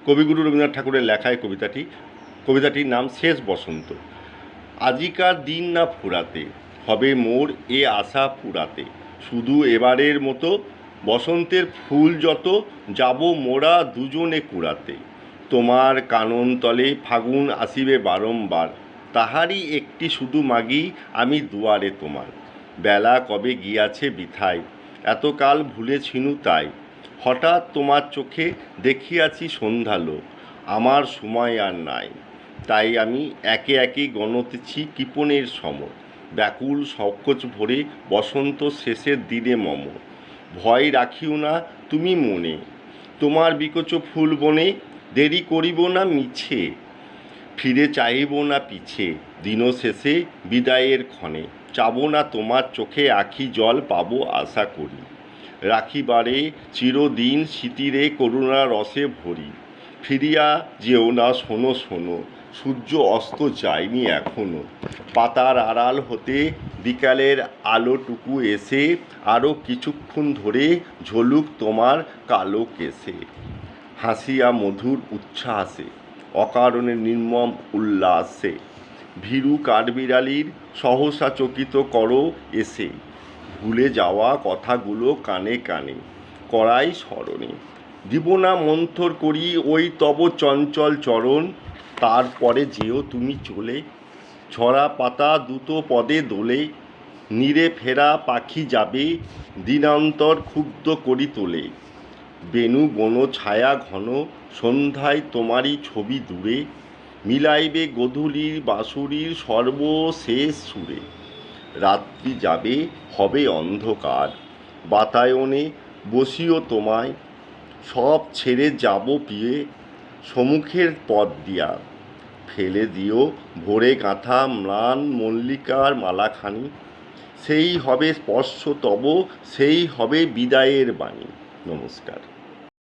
কবিগুরু রবীন্দ্রনাথ ঠাকুরের লেখায় কবিতাটির নাম শেষ বসন্ত। আজিকার দিন না ফুরাতে, হবে মোর এ আশা পুরাতে, শুধু এবারের মতো বসন্তের ফুল যত যাব মোরা দুজনে কুড়াতে। তোমার কানন তলে ফাগুন আসিবে বারংবার, তাহারই একটি শুধু মাগি আমি দুয়ারে তোমার। বেলা কবে গিয়াছে বিথায়, এতকাল ভুলেছিনু তাই, হঠাৎ তোমার চোখে দেখিয়াছি সন্ধ্যালোক, আমার সময় আর নাই। তাই আমি একে একে গণতেছি কৃপণের সম, ব্যাকুল সংকোচ ভরে বসন্ত শেষের দিনে মম। ভয় রাখিও না তুমি মনে, তোমার বিকচ ফুল বনে, দেরি করিব না মিছে, ফিরে চাহিব না পিছে, দিন শেষে বিদায়ের ক্ষণে, চাব না তোমার চোখে আখি জল পাবো আশা করি। রাখিবারে চিরদিন স্মৃতিরে করুণা রসে ভরি, ফিরিয়া যেও না শোনো শোনো, সূর্য অস্ত যায়নি এখনো। পাতার আড়াল হতে বিকালের আলোটুকু এসে আরও কিছুক্ষণ ধরে ঝলুক তোমার কালো কেশে। হাসিয়া মধুর উচ্ছ্বাসে, অকারণে নির্মম উল্লাসে, ভীরু কাঠবিড়ালির সহসা চকিত করো এসে। ভুলে যাওয়া কথাগুলো কানে কানে করাই স্মরণে, দিব না মন্থর করি ওই তব চঞ্চল চরণ। তারপরে যেও তুমি চলে, ঝরা পাতা দ্রুত পদে দোলে, নীরে ফেরা পাখি যাবে দিনান্তর ক্ষুব্ধ করি তোলে। বেণু বন ছায়া ঘন, সন্ধ্যায় তোমারই ছবি দূরে, মিলাইবে গোধূলির বাঁশুরির সর্বশেষ সুরে। রাত্রি যাবে হবে অন্ধকার, বাতায়নে বসিও তোমায়, সব ছেড়ে যাব পিয়ে সম্মুখের পথ দিয়া। ফেলে দিও ভোরে গাঁথা ম্লান মল্লিকার মালাখানি, সেই হবে স্পর্শ তব, সেই হবে বিদায়ের বাণী। নমস্কার।